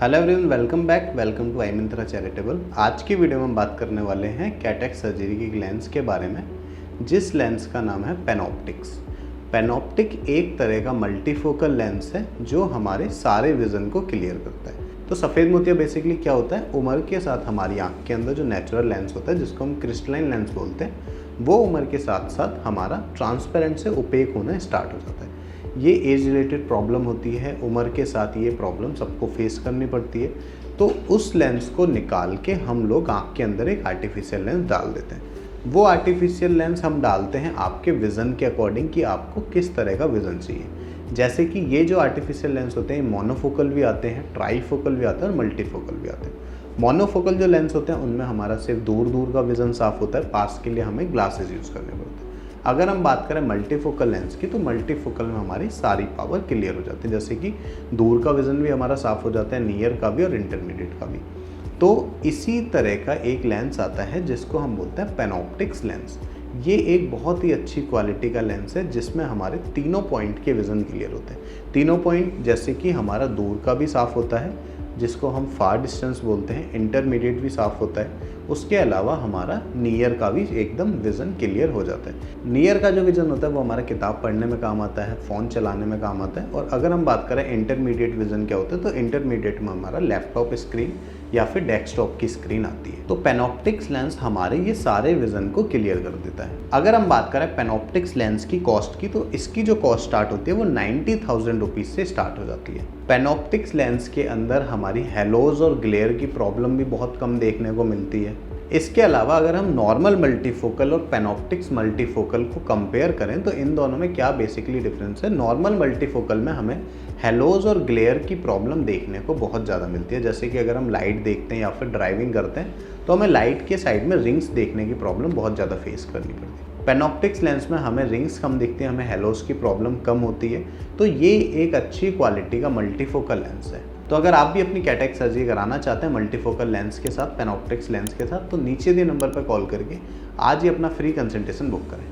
Hello everyone, welcome to I Myntra charitable. आज की video में हम बात करने वाले हैं कैटरेक्ट सर्जरी की लेंस के बारे में, जिस लेंस का नाम है पैनॉप्टिक्स। पैनॉप्टिक एक तरह का मल्टीफोकल लेंस है जो हमारे सारे विज़न को क्लियर करता है। तो सफ़ेद मोतिया बेसिकली क्या होता है, उम्र के साथ हमारी आँख के अंदर जो नेचुरल लेंस होता है जिसको हम क्रिस्टलाइन लेंस बोलते हैं, वो उम्र के साथ साथ हमारा ट्रांसपेरेंट से ओपेक होना स्टार्ट हो जाता है। ये एज रिलेटेड प्रॉब्लम होती है, उम्र के साथ ये प्रॉब्लम सबको फेस करनी पड़ती है। तो उस लेंस को निकाल के हम लोग आँख के अंदर एक आर्टिफिशियल लेंस डाल देते हैं। वो आर्टिफिशियल लेंस हम डालते हैं आपके विज़न के अकॉर्डिंग कि आपको किस तरह का विज़न चाहिए। जैसे कि ये जो आर्टिफिशियल लेंस होते हैं मोनोफोकल भी आते हैं, ट्राईफोकल भी आते हैं और मल्टीफोकल भी आते हैं। मोनोफोकल जो लेंस होते हैं उनमें हमारा सिर्फ दूर दूर का विज़न साफ़ होता है, पास के लिए हमें ग्लासेस यूज़ करने पड़ते हैं। अगर हम बात करें मल्टीफोकल लेंस की, तो मल्टीफोकल में हमारी सारी पावर क्लियर हो जाती है, जैसे कि दूर का विज़न भी हमारा साफ़ हो जाता है, नियर का भी और इंटरमीडिएट का भी। तो इसी तरह का एक लेंस आता है जिसको हम बोलते हैं पैनॉप्टिक्स लेंस। ये एक बहुत ही अच्छी क्वालिटी का लेंस है जिसमें हमारे तीनों पॉइंट के विज़न क्लियर होते हैं। तीनों पॉइंट जैसे कि हमारा दूर का भी साफ़ होता है जिसको हम फार डिस्टेंस बोलते हैं, इंटरमीडिएट भी साफ़ होता है, उसके अलावा हमारा नियर का भी एकदम विज़न क्लियर हो जाता है। नियर का जो विज़न होता है वो हमारा किताब पढ़ने में काम आता है, फ़ोन चलाने में काम आता है। और अगर हम बात करें इंटरमीडिएट विज़न क्या होता है, तो इंटरमीडिएट में हमारा लैपटॉप स्क्रीन या फिर डेस्कटॉप की स्क्रीन आती है। तो पैनॉप्टिक्स लेंस हमारे ये सारे विज़न को क्लियर कर देता है। अगर हम बात करें पैनॉप्टिक्स लेंस की कॉस्ट की, तो इसकी जो कॉस्ट स्टार्ट होती है वो 90,000 रुपीज़ से स्टार्ट हो जाती है। पैनॉप्टिक्स लेंस के अंदर हमारी हेलोज और ग्लेयर की प्रॉब्लम भी बहुत कम देखने को मिलती है। इसके अलावा अगर हम नॉर्मल मल्टीफोकल और पैनॉप्टिक्स मल्टीफोकल को कंपेयर करें तो इन दोनों में क्या बेसिकली डिफरेंस है। नॉर्मल मल्टीफोकल में हमें हेलोज और ग्लेयर की प्रॉब्लम देखने को बहुत ज़्यादा मिलती है, जैसे कि अगर हम लाइट देखते हैं या फिर ड्राइविंग करते हैं तो हमें लाइट के साइड में रिंग्स देखने की प्रॉब्लम बहुत ज़्यादा फेस करनी पड़ती है। पैनॉप्टिक्स लेंस में हमें रिंग्स कम दिखती है, हमें हेलोज की प्रॉब्लम कम होती है। तो ये एक अच्छी क्वालिटी का मल्टीफोकल लेंस है। तो अगर आप भी अपनी कैटरेक्ट सर्जरी कराना चाहते हैं मल्टीफोकल लेंस के साथ, पैनॉप्टिक्स लेंस के साथ, तो नीचे दिए नंबर पर कॉल करके आज ही अपना फ्री कंसल्टेशन बुक करें।